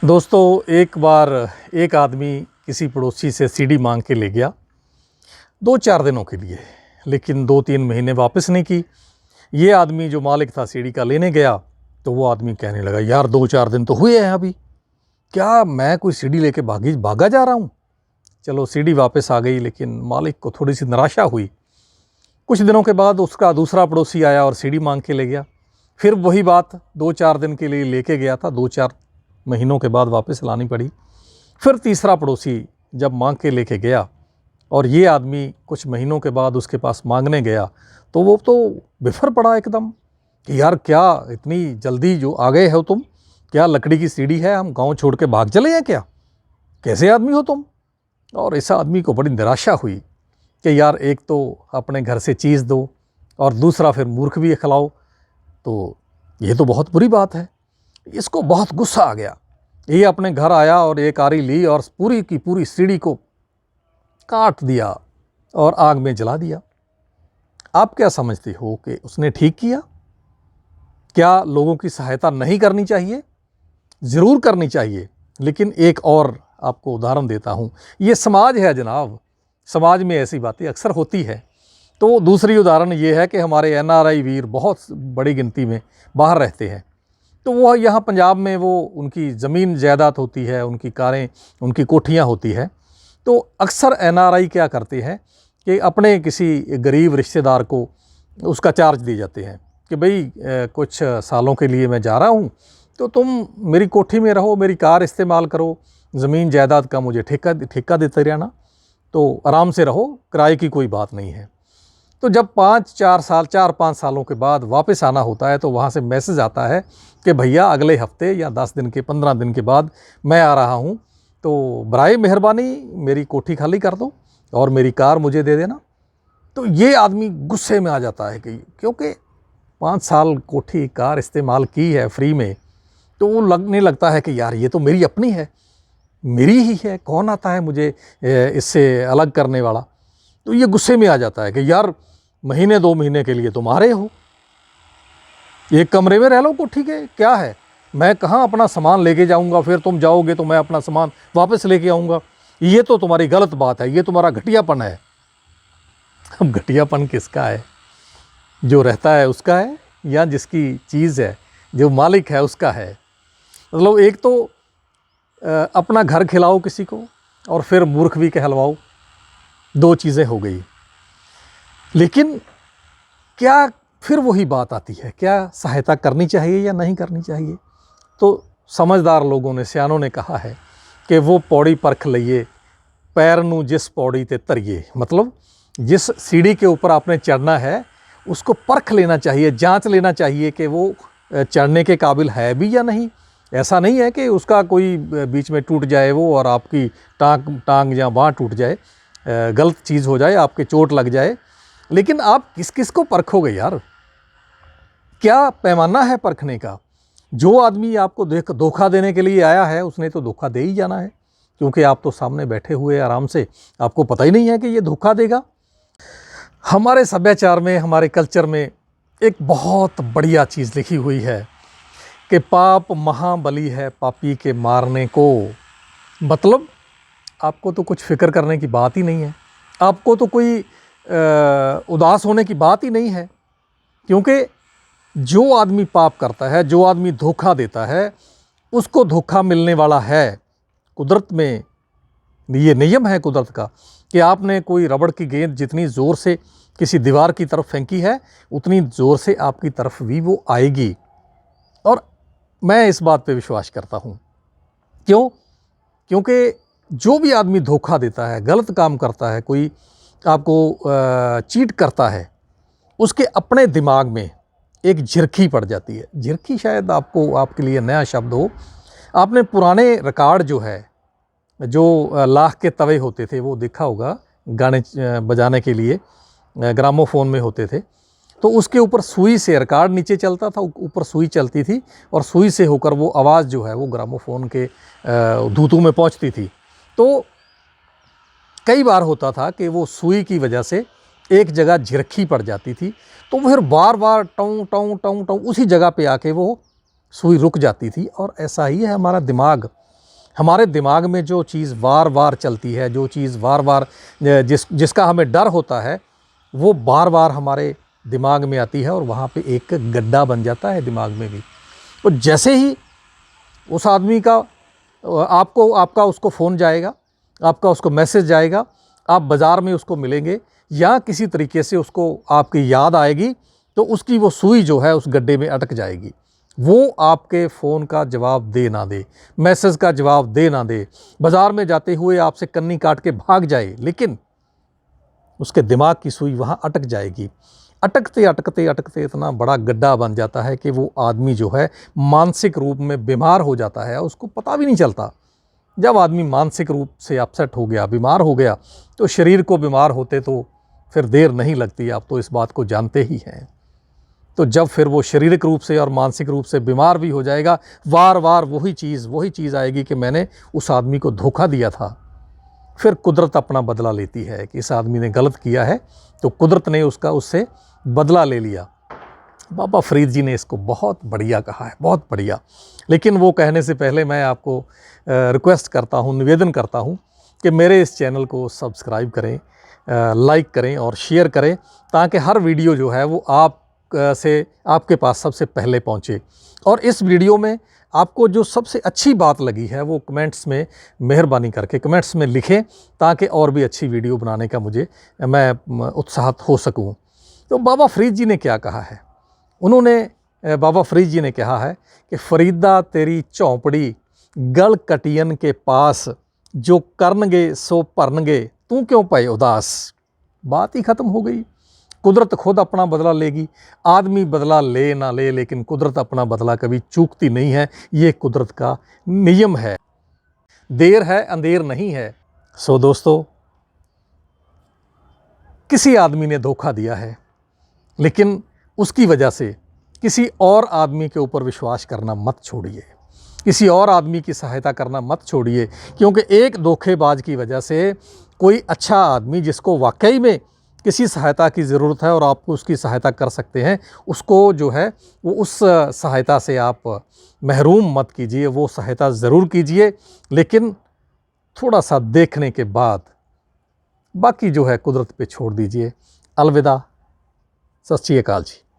दोस्तों, एक बार एक आदमी किसी पड़ोसी से सीढ़ी मांग के ले गया 2-4 दिनों के लिए, लेकिन 2-3 महीने वापस नहीं की। ये आदमी जो मालिक था सीढ़ी का लेने गया, तो वो आदमी कहने लगा, यार 2-4 दिन तो हुए हैं अभी, क्या मैं कोई सीढ़ी लेके भागा जा रहा हूँ। चलो सीढ़ी वापस आ गई, लेकिन मालिक को थोड़ी सी निराशा हुई। कुछ दिनों के बाद उसका दूसरा पड़ोसी आया और सीढ़ी मांग के ले गया। फिर वही बात 2-4 दिन के लिए लेके गया था, 2-4 महीनों के बाद वापस लानी पड़ी। फिर तीसरा पड़ोसी जब मांग के लेके गया और ये आदमी कुछ महीनों के बाद उसके पास मांगने गया, तो वो तो बिफर पड़ा एकदम कि यार क्या इतनी जल्दी जो आ गए हो तुम, क्या लकड़ी की सीढ़ी है, हम गांव छोड़ के भाग चले हैं क्या, कैसे आदमी हो तुम। और इस आदमी को बड़ी निराशा हुई कि यार एक तो अपने घर से चीज़ दो और दूसरा फिर मूर्ख भी खिलाओ, तो ये तो बहुत बुरी बात है। इसको बहुत गुस्सा आ गया। ये अपने घर आया और एक आरी ली और पूरी की पूरी सीढ़ी को काट दिया और आग में जला दिया। आप क्या समझते हो कि उसने ठीक किया? क्या लोगों की सहायता नहीं करनी चाहिए? ज़रूर करनी चाहिए, लेकिन एक और आपको उदाहरण देता हूँ। ये समाज है जनाब, समाज में ऐसी बातें अक्सर होती है। तो दूसरी उदाहरण ये है कि हमारे NRI वीर बहुत बड़ी गिनती में बाहर रहते हैं। तो वो यहाँ पंजाब में वो उनकी ज़मीन जायदाद होती है, उनकी कारें, उनकी कोठियाँ होती हैं। तो अक्सर NRI क्या करते हैं कि अपने किसी गरीब रिश्तेदार को उसका चार्ज दे जाते हैं कि भाई कुछ सालों के लिए मैं जा रहा हूँ, तो तुम मेरी कोठी में रहो, मेरी कार इस्तेमाल करो, ज़मीन जायदाद का मुझे ठेका देते रहना, तो आराम से रहो, किराए की कोई बात नहीं है। तो जब 4-5 सालों के बाद वापस आना होता है, तो वहाँ से मैसेज आता है कि भैया अगले हफ्ते या 10 दिन के 15 दिन के बाद मैं आ रहा हूँ, तो बराए मेहरबानी मेरी कोठी खाली कर दो और मेरी कार मुझे दे देना। तो ये आदमी गुस्से में आ जाता है कि क्योंकि 5 साल कोठी कार इस्तेमाल की है फ्री में, तो वो लगने लगता है कि यार ये तो मेरी अपनी है, मेरी ही है, कौन आता है मुझे इससे अलग करने वाला। तो ये गुस्से में आ जाता है कि यार महीने 2 महीने के लिए तुम आ रहे हो, एक कमरे में रह लो कोठी के, क्या है, मैं कहाँ अपना सामान लेके जाऊँगा, फिर तुम जाओगे तो मैं अपना सामान वापस लेके आऊँगा। ये तो तुम्हारी गलत बात है, ये तुम्हारा घटियापन है। अब घटियापन किसका है? जो रहता है उसका है या जिसकी चीज़ है, जो मालिक है उसका है? मतलब एक तो अपना घर खिलाओ किसी को और फिर मूर्ख भी कहलवाओ, 2 चीज़ें हो गई। लेकिन क्या फिर वही बात आती है, क्या सहायता करनी चाहिए या नहीं करनी चाहिए? तो समझदार लोगों ने, सियानों ने कहा है कि वो पौड़ी परख लइए, पैर नू जिस पौड़ी ते तरिए। मतलब जिस सीढ़ी के ऊपर आपने चढ़ना है उसको परख लेना चाहिए, जांच लेना चाहिए कि वो चढ़ने के काबिल है भी या नहीं। ऐसा नहीं है कि उसका कोई बीच में टूट जाए वो और आपकी टांग या बाँह टूट जाए, गलत चीज़ हो जाए, आपके चोट लग जाए। लेकिन आप किस किस को परखोगे यार? क्या पैमाना है परखने का? जो आदमी आपको धोखा देने के लिए आया है, उसने तो धोखा दे ही जाना है, क्योंकि आप तो सामने बैठे हुए आराम से, आपको पता ही नहीं है कि ये धोखा देगा। हमारे सभ्याचार में, हमारे कल्चर में एक बहुत बढ़िया चीज़ लिखी हुई है कि पाप महाबली है पापी के मारने को। मतलब आपको तो कुछ फिक्र करने की बात ही नहीं है, आपको तो कोई उदास होने की बात ही नहीं है, क्योंकि जो आदमी पाप करता है, जो आदमी धोखा देता है, उसको धोखा मिलने वाला है। कुदरत में ये नियम है कुदरत का कि आपने कोई रबड़ की गेंद जितनी ज़ोर से किसी दीवार की तरफ फेंकी है, उतनी ज़ोर से आपकी तरफ भी वो आएगी। और मैं इस बात पे विश्वास करता हूँ। क्यों? क्योंकि जो भी आदमी धोखा देता है, गलत काम करता है, कोई आपको चीट करता है, उसके अपने दिमाग में एक झिरखी पड़ जाती है। झिरखी शायद आपके लिए नया शब्द हो। आपने पुराने रिकॉर्ड जो है, जो लाख के तवे होते थे, वो देखा होगा, गाने बजाने के लिए ग्रामोफोन में होते थे। तो उसके ऊपर सुई से रिकॉर्ड नीचे चलता था, ऊपर सुई चलती थी और सुई से होकर वो आवाज़ जो है वो ग्रामोफोन के धूतू में पहुंचती थी। तो कई बार होता था कि वो सुई की वजह से एक जगह झिरखी पड़ जाती थी, तो फिर बार बार टों टों टों टों उसी जगह पे आके वो सुई रुक जाती थी। और ऐसा ही है हमारा दिमाग। हमारे दिमाग में जो चीज़ बार बार चलती है, जो चीज़ बार बार जिसका हमें डर होता है, वो बार बार हमारे दिमाग में आती है और वहाँ पे एक गड्ढा बन जाता है दिमाग में भी। तो जैसे ही उस आदमी का आपका उसको फ़ोन जाएगा, आपका उसको मैसेज जाएगा, आप बाज़ार में उसको मिलेंगे या किसी तरीके से उसको आपकी याद आएगी, तो उसकी वो सुई जो है उस गड्ढे में अटक जाएगी। वो आपके फ़ोन का जवाब दे ना दे, मैसेज का जवाब दे ना दे, बाज़ार में जाते हुए आपसे कन्नी काट के भाग जाए, लेकिन उसके दिमाग की सुई वहाँ अटक जाएगी। अटकते अटकते अटकते इतना बड़ा गड्ढा बन जाता है कि वो आदमी जो है मानसिक रूप में बीमार हो जाता है, उसको पता भी नहीं चलता। जब आदमी मानसिक रूप से अपसेट हो गया, बीमार हो गया, तो शरीर को बीमार होते तो फिर देर नहीं लगती, आप तो इस बात को जानते ही हैं। तो जब फिर वो शारीरिक रूप से और मानसिक रूप से बीमार भी हो जाएगा, बार बार वही चीज़ आएगी कि मैंने उस आदमी को धोखा दिया था। फिर कुदरत अपना बदला लेती है कि इस आदमी ने गलत किया है, तो कुदरत ने उससे बदला ले लिया। बाबा फरीद जी ने इसको बहुत बढ़िया कहा है, बहुत बढ़िया। लेकिन वो कहने से पहले मैं आपको रिक्वेस्ट करता हूँ, निवेदन करता हूँ कि मेरे इस चैनल को सब्सक्राइब करें, लाइक करें और शेयर करें, ताकि हर वीडियो जो है वो आपके पास सबसे पहले पहुँचे। और इस वीडियो में आपको जो सबसे अच्छी बात लगी है वो कमेंट्स में मेहरबानी करके कमेंट्स में लिखें, ताकि और भी अच्छी वीडियो बनाने का मैं उत्साहित हो सकूं। तो बाबा फरीद जी ने क्या कहा है? बाबा फरीद जी ने कहा है कि फरीदा तेरी झोंपड़ी गल कटियन के पास, जो करनगे सो भरनगे तू क्यों पाए उदास। बात ही ख़त्म हो गई। कुदरत खुद अपना बदला लेगी, आदमी बदला ले ना ले, लेकिन कुदरत अपना बदला कभी चूकती नहीं है। ये कुदरत का नियम है। देर है अंधेर नहीं है। सो दोस्तों, किसी आदमी ने धोखा दिया है, लेकिन उसकी वजह से किसी और आदमी के ऊपर विश्वास करना मत छोड़िए, किसी और आदमी की सहायता करना मत छोड़िए, क्योंकि एक धोखेबाज की वजह से कोई अच्छा आदमी जिसको वाकई में किसी सहायता की ज़रूरत है और आपको उसकी सहायता कर सकते हैं, उसको जो है वो उस सहायता से आप महरूम मत कीजिए। वो सहायता ज़रूर कीजिए, लेकिन थोड़ा सा देखने के बाद बाकी जो है कुदरत पे छोड़ दीजिए। अलविदा, सत श्री अकाल जी।